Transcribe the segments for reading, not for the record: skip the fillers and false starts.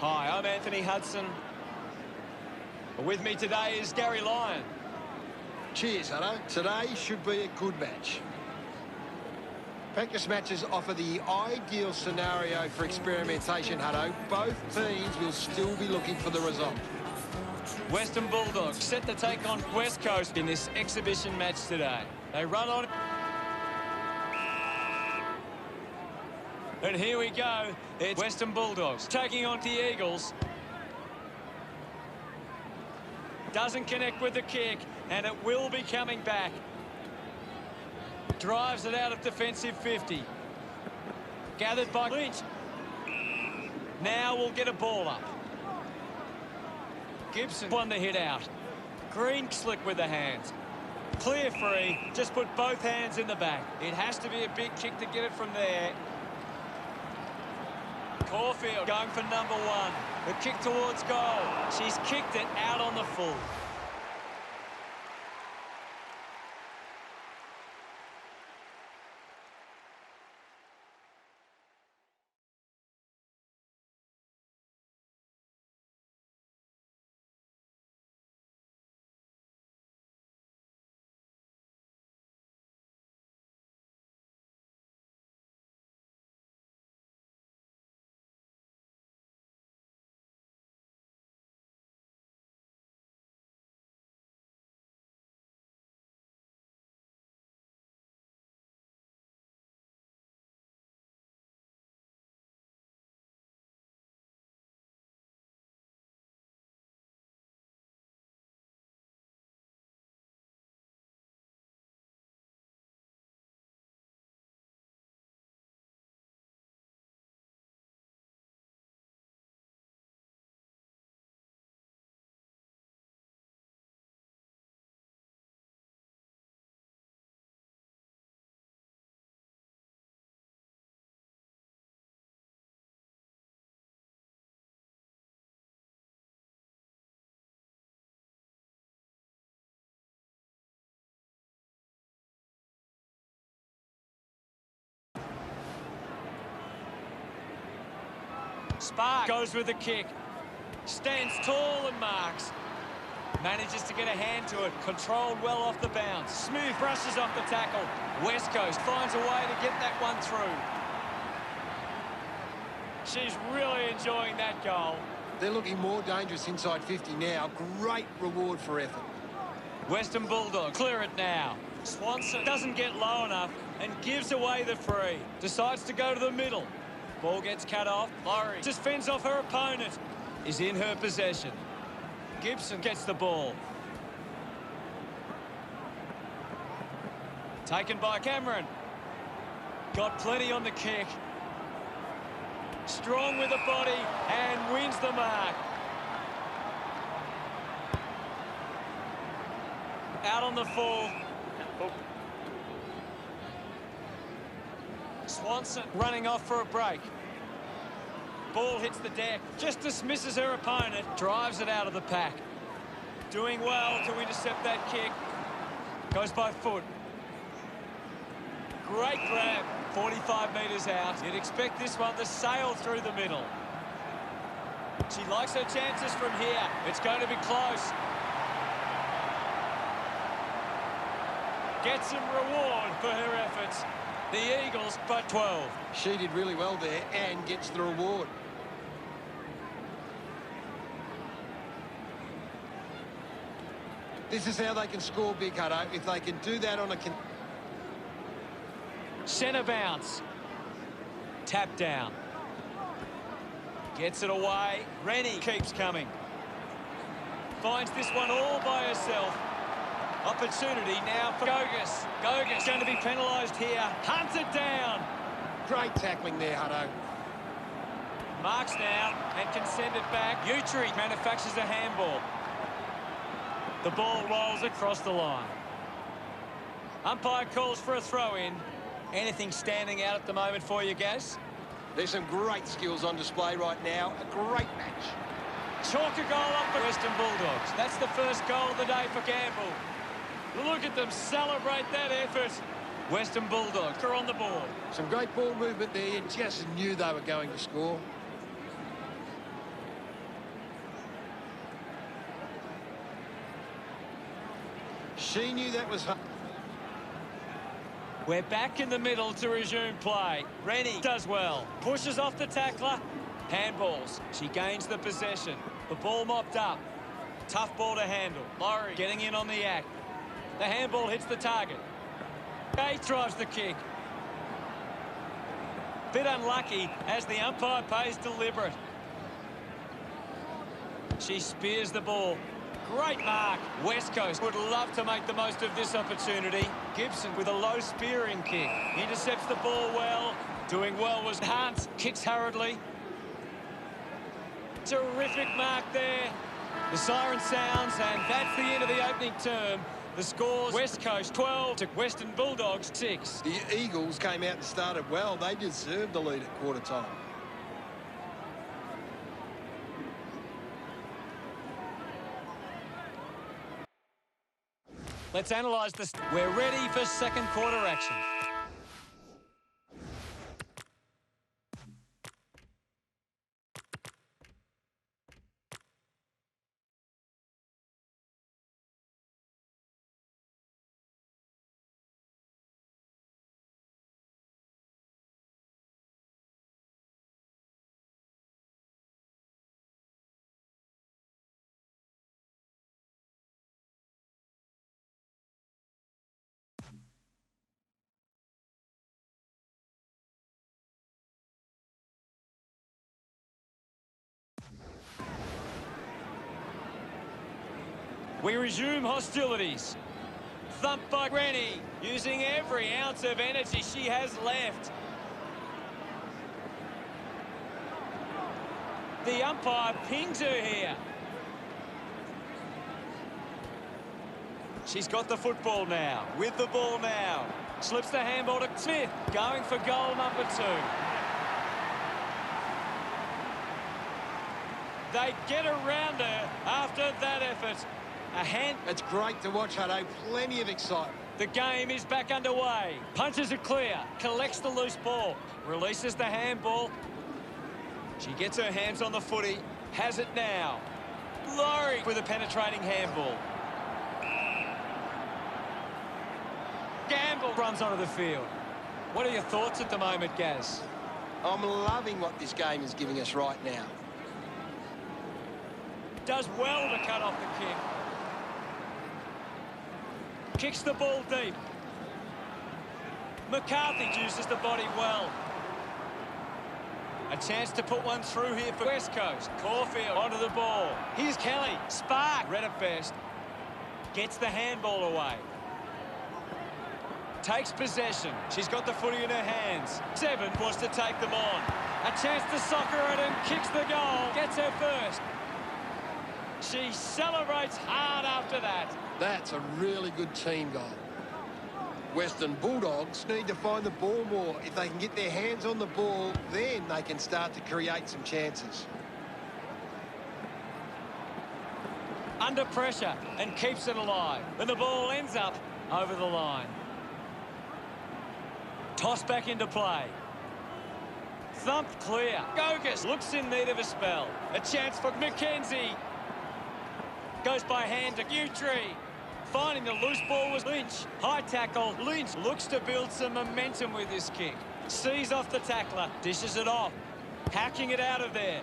Hi, I'm Anthony Hudson. With me today is Gary Lyon. Cheers, Hutto. Today should be a good match. Practice matches offer the ideal scenario for experimentation, Hutto. Both teams will still be looking for the result. Western Bulldogs set to take on West Coast in this exhibition match today. They run on. And here we go. It's Western Bulldogs taking on the Eagles. Doesn't connect with the kick, and it will be coming back. Drives it out of defensive 50. Gathered by Lynch. Now we'll get a ball up. Gibson won the hit out. Green slick with the hands. Clear free. Just put both hands in the back. It has to be a big kick to get it from there. Caulfield going for number one. The kick towards goal. She's kicked it out on the full. Spark goes with the kick. Stands tall and marks. Manages to get a hand to it. Controlled well off the bounce. Smooth brushes off the tackle. West Coast finds a way to get that one through. She's really enjoying that goal. They're looking more dangerous inside 50 now. Great reward for effort. Western Bulldogs clear it now. Swanson doesn't get low enough and gives away the free. Decides to go to the middle. Ball gets cut off. Laurie just fends off her opponent. Is in her possession. Gibson gets the ball. Taken by Cameron. Got plenty on the kick. Strong with the body and wins the mark. Out on the full. Swanson running off for a break. Ball hits the deck, just dismisses her opponent, drives it out of the pack. Doing well to intercept that kick. Goes by foot. Great grab, 45 metres out. You'd expect this one to sail through the middle. She likes her chances from here. It's going to be close. Gets some reward for her efforts. The Eagles by 12. She did really well there and gets the reward. This is how they can score big, Hutto. If they can do that on a... Centre bounce. Tap down. Gets it away. Rennie keeps coming. Finds this one all by herself. Opportunity now for Gogas. Gogas going to be penalised here. Hunted down. Great tackling there, Hutto. Marks now and can send it back. Utri manufactures a handball. The ball rolls across the line. Umpire calls for a throw-in. Anything standing out at the moment for you, Gaz? There's some great skills on display right now. A great match. Chalk a goal up for Western Bulldogs. That's the first goal of the day for Gamble. Look at them celebrate that effort. Western Bulldogs are on the board. Some great ball movement there. You just knew they were going to score. She knew that was... We're back in the middle to resume play. Rennie does well. Pushes off the tackler. Handballs. She gains the possession. The ball mopped up. Tough ball to handle. Laurie getting in on the act. The handball hits the target. Gay drives the kick. Bit unlucky as the umpire pays deliberate. She spears the ball. Great mark. West Coast would love to make the most of this opportunity. Gibson with a low spearing kick. Intercepts the ball well. Doing well was Hunt. Kicks hurriedly. Terrific mark there. The siren sounds, and that's the end of the opening term. The score's West Coast 12 to Western Bulldogs 6. The Eagles came out and started well. They deserved the lead at quarter time. Let's analyse this. We're ready for second quarter action. We resume hostilities. Thumped by Rennie, using every ounce of energy she has left. The umpire pings her here. She's got the football now, with the ball now. Slips the handball to Smith, going for goal number 2. They get around her after that effort. A hand. It's great to watch, Hutto. Plenty of excitement. The game is back underway. Punches it clear. Collects the loose ball. Releases the handball. She gets her hands on the footy. Has it now. Laurie with a penetrating handball. Gamble runs onto the field. What are your thoughts at the moment, Gaz? I'm loving what this game is giving us right now. Does well to cut off the kick. Kicks the ball deep. McCarthy uses the body well. A chance to put one through here for West Coast. Caulfield onto the ball. Here's Kelly. Spark. Read it best. Gets the handball away. Takes possession. She's got the footy in her hands. 7 wants to take them on. A chance to soccer it and kicks the goal. Gets her first. She celebrates hard after that. That's a really good team goal. Western Bulldogs need to find the ball more. If they can get their hands on the ball, then they can start to create some chances. Under pressure and keeps it alive. And the ball ends up over the line. Toss back into play. Thumped clear. Gogas looks in need of a spell. A chance for McKenzie. Goes by hand to Utree. Finding the loose ball was Lynch. High tackle. Lynch looks to build some momentum with this kick. Sees off the tackler. Dishes it off. Hacking it out of there.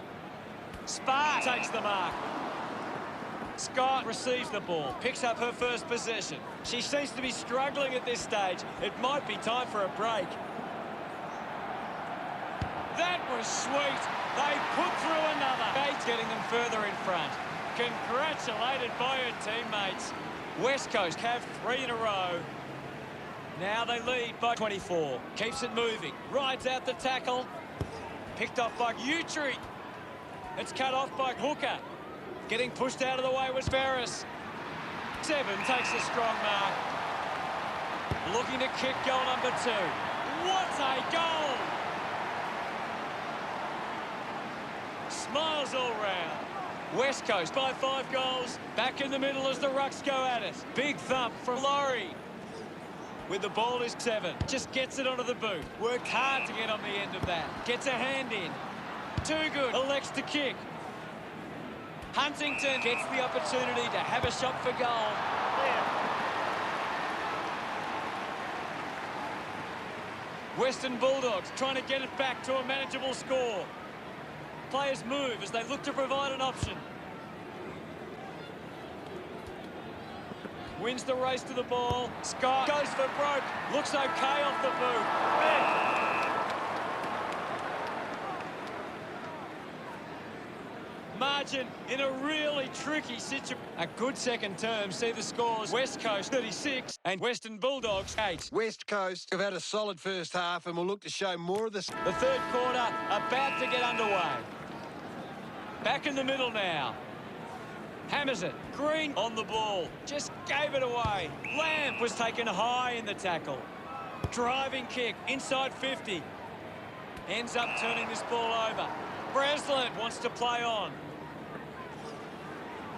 Spark takes the mark. Scott receives the ball. Picks up her first possession. She seems to be struggling at this stage. It might be time for a break. That was sweet. They put through another. Bates getting them further in front. Congratulated by her teammates. West Coast have 3 in a row. Now they lead by 24. Keeps it moving. Rides out the tackle. Picked off by Utree. It's cut off by Hooker. Getting pushed out of the way was Ferris. 7 takes a strong mark. Looking to kick goal number 2. What a goal! Smiles all round. West Coast by 5 goals. Back in the middle as the Rucks go at it. Big thump from Laurie. With the ball is 7. Just gets it onto the boot. Worked hard to get on the end of that. Gets a hand in. Too good. Elects to kick. Huntington gets the opportunity to have a shot for goal. Western Bulldogs trying to get it back to a manageable score. Players move as they look to provide an option. Wins the race to the ball. Scott goes for broke. Looks okay off the boot. Margin in a really tricky situation. A good second term. See the scores. West Coast 36 and Western Bulldogs 8. West Coast have had a solid first half and will look to show more of this. The third quarter about to get underway. Back in the middle now. Hammers it. Green on the ball. Just gave it away. Lamb was taken high in the tackle. Driving kick inside 50. Ends up turning this ball over. Breslin wants to play on.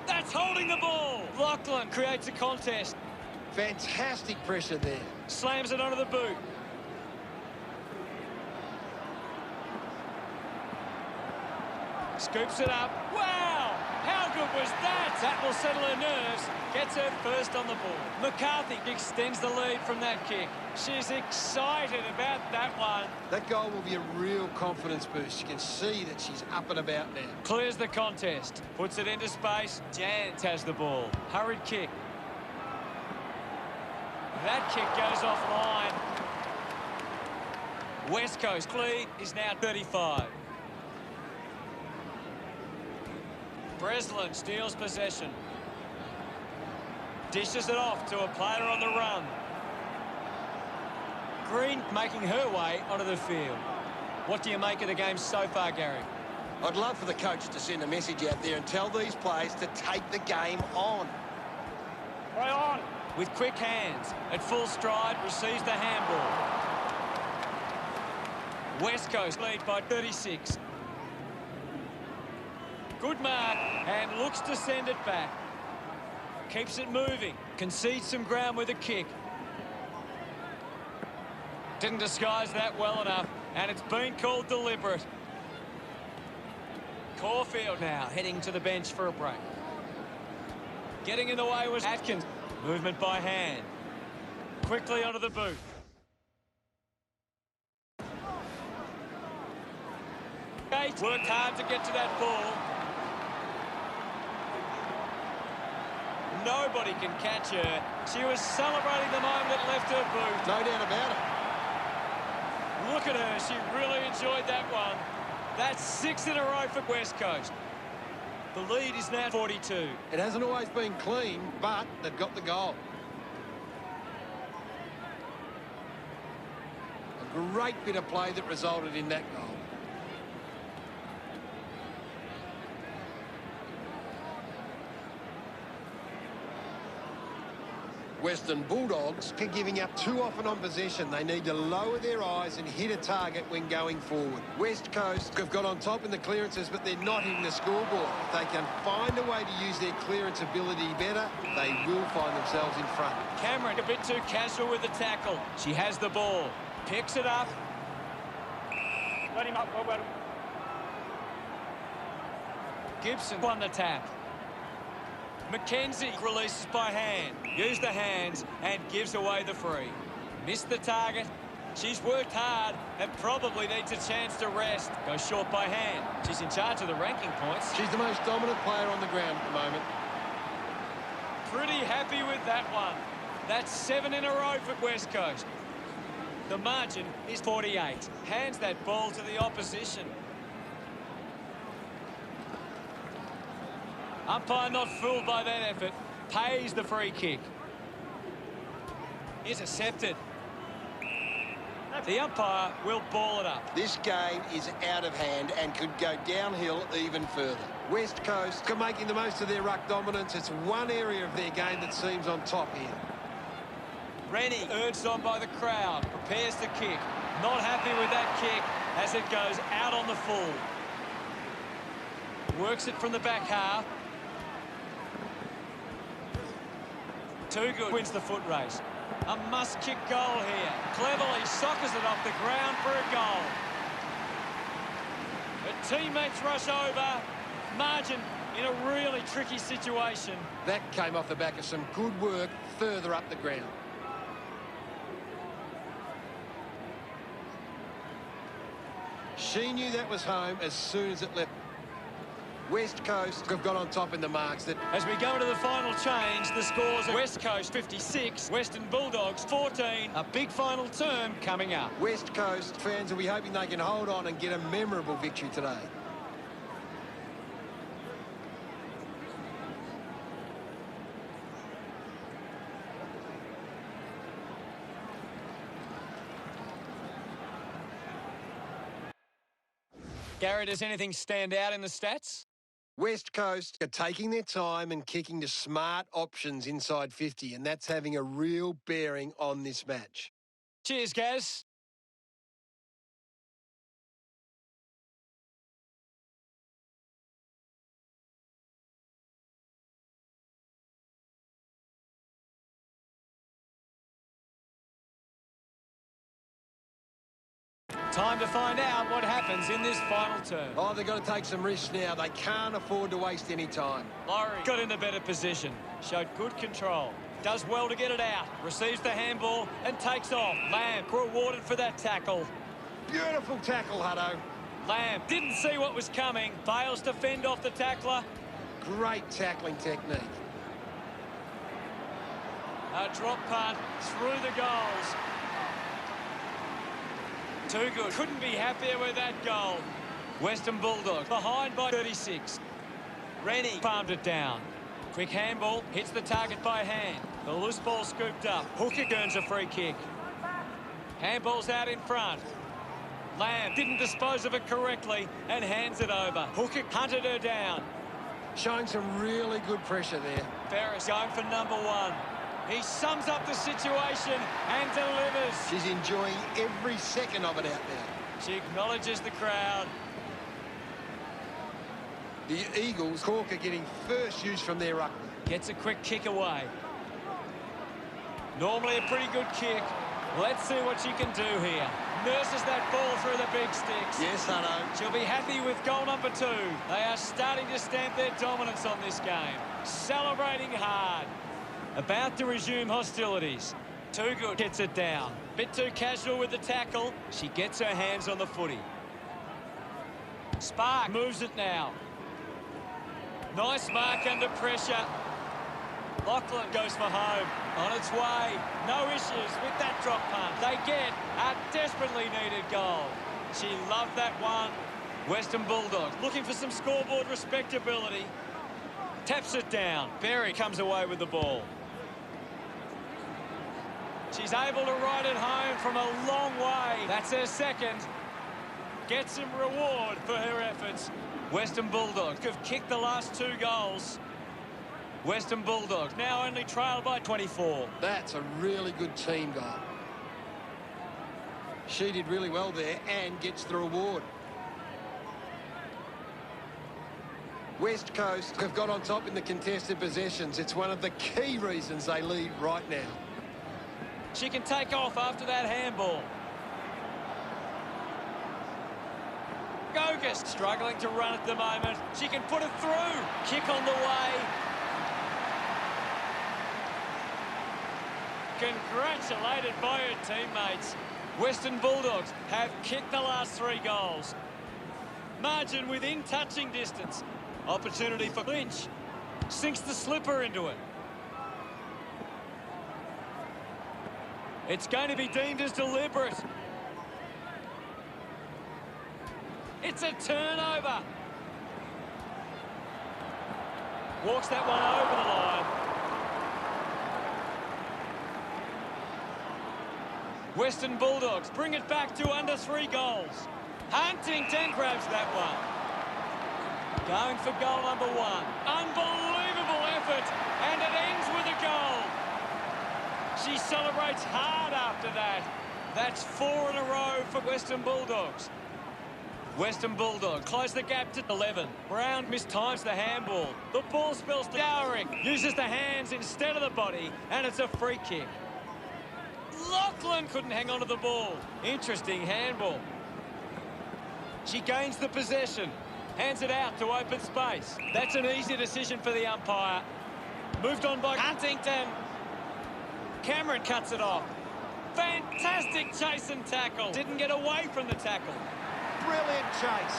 That's holding the ball. Lachlan creates a contest. Fantastic pressure there. Slams it onto the boot. Scoops it up. Wow! How good was that? That will settle her nerves. Gets her first on the ball. McCarthy extends the lead from that kick. She's excited about that one. That goal will be a real confidence boost. You can see that she's up and about now. Clears the contest. Puts it into space. Jans has the ball. Hurried kick. That kick goes offline. West Coast lead is now 35. Breslin steals possession. Dishes it off to a player on the run. Green making her way onto the field. What do you make of the game so far, Gary? I'd love for the coach to send a message out there and tell these players to take the game on. Play on. With quick hands, at full stride, receives the handball. West Coast lead by 36. Good mark, and looks to send it back. Keeps it moving. Concedes some ground with a kick. Didn't disguise that well enough, and it's been called deliberate. Caulfield now heading to the bench for a break. Getting in the way was Atkins. Movement by hand. Quickly onto the boot. Kate worked hard to get to that ball. Nobody can catch her. She was celebrating the moment it left her boot. No doubt about it. Look at her. She really enjoyed that one. That's 6 in a row for West Coast. The lead is now 42. It hasn't always been clean, but they've got the goal. A great bit of play that resulted in that goal. Western Bulldogs are giving up too often on possession. They need to lower their eyes and hit a target when going forward. West Coast have got on top in the clearances, but they're not hitting the scoreboard. If they can find a way to use their clearance ability better, they will find themselves in front. Cameron a bit too casual with the tackle. She has the ball. Picks it up. Let him up, Bob. Gibson won the tap. McKenzie releases by hand. Use the hands and gives away the free. Missed the target. She's worked hard and probably needs a chance to rest. Goes short by hand. She's in charge of the ranking points. She's the most dominant player on the ground at the moment. Pretty happy with that one. That's 7 in a row for West Coast. The margin is 48. Hands that ball to the opposition. Umpire not fooled by that effort. Pays the free kick. Intercepted. The umpire will ball it up. This game is out of hand and could go downhill even further. West Coast are making the most of their ruck dominance. It's one area of their game that seems on top here. Rennie, urged on by the crowd, prepares the kick. Not happy with that kick as it goes out on the full. Works it from the back half. Too good. Wins the foot race. A must-kick goal here. Cleverly soccers it off the ground for a goal. Her teammates rush over. Margin in a really tricky situation. That came off the back of some good work further up the ground. She knew that was home as soon as it left. West Coast have got on top in the marks. That As we go into the final change, the scores are West Coast 56, Western Bulldogs 14. A big final term coming up. West Coast fans will be hoping they can hold on and get a memorable victory today. Gary, does anything stand out in the stats? West Coast are taking their time and kicking to smart options inside 50, and that's having a real bearing on this match. Cheers, Gaz. Time to find out what happens in this final term. Oh, they've got to take some risks now. They can't afford to waste any time. Laurie got into better position, showed good control, does well to get it out, receives the handball and takes off. Lamb rewarded for that tackle. Beautiful tackle, Hutto. Lamb didn't see what was coming, fails to fend off the tackler. Great tackling technique. A drop punt through the goals. Too good. Couldn't be happier with that goal. Western Bulldogs behind by 36. Rennie palmed it down. Quick handball, hits the target by hand. The loose ball scooped up. Hooker earns a free kick. Handball's out in front. Lamb didn't dispose of it correctly and hands it over. Hooker hunted her down. Showing some really good pressure there. Ferris going for number one. He sums up the situation and delivers. She's enjoying every second of it out there. She acknowledges the crowd. The Eagles, Corker getting first use from their ruckman. Gets a quick kick away. Normally a pretty good kick. Let's see what she can do here. Nurses that ball through the big sticks. Yes, Hutto. She'll be happy with goal number 2. They are starting to stamp their dominance on this game. Celebrating hard. About to resume hostilities. Too good. Gets it down. Bit too casual with the tackle. She gets her hands on the footy. Spark moves it now. Nice mark under pressure. Lachlan goes for home. On its way. No issues with that drop punt. They get a desperately needed goal. She loved that one. Western Bulldogs looking for some scoreboard respectability. Taps it down. Berry comes away with the ball. She's able to ride it home from a long way. That's her second. Gets some reward for her efforts. Western Bulldogs have kicked the last 2 goals. Western Bulldogs now only trailed by 24. That's a really good team goal. She did really well there and gets the reward. West Coast have got on top in the contested possessions. It's one of the key reasons they lead right now. She can take off after that handball. Gogus struggling to run at the moment. She can put it through. Kick on the way. Congratulated by her teammates. Western Bulldogs have kicked the last 3 goals. Margin within touching distance. Opportunity for clinch. Sinks the slipper into it. It's going to be deemed as deliberate. It's a turnover. Walks that one over the line. Western Bulldogs bring it back to under 3 goals. Huntington grabs that one. Going for goal number 1. Unbelievable effort, and it ends with a goal. She celebrates hard after that. That's 4 in a row for Western Bulldogs. Western Bulldogs close the gap to 11. Brown mistimes the handball. The ball spills to Dowrick. Uses the hands instead of the body, and it's a free kick. Lachlan couldn't hang on to the ball. Interesting handball. She gains the possession. Hands it out to open space. That's an easy decision for the umpire. Moved on by Huntington. Cameron cuts it off. Fantastic chase and tackle. Didn't get away from the tackle. Brilliant chase.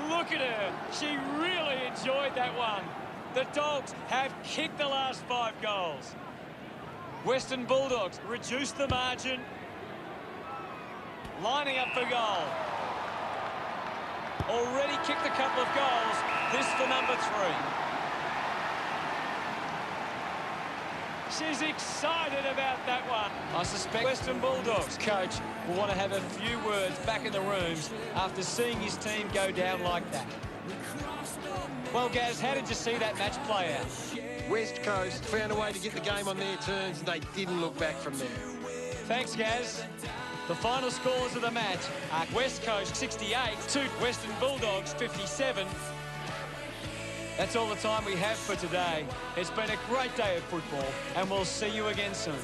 Look at her. She really enjoyed that one. The Dogs have kicked the last 5 goals. Western Bulldogs reduced the margin. Lining up for goal. Already kicked a couple of goals. This for number 3. She's excited about that one. I suspect Western Bulldogs coach will want to have a few words back in the rooms after seeing his team go down like that. Well, Gaz, how did you see that match play out? West Coast found a way to get the game on their terms, and they didn't look back from there. Thanks, Gaz. The final scores of the match are West Coast 68 to Western Bulldogs 57. That's all the time we have for today. It's been a great day of football, and we'll see you again soon.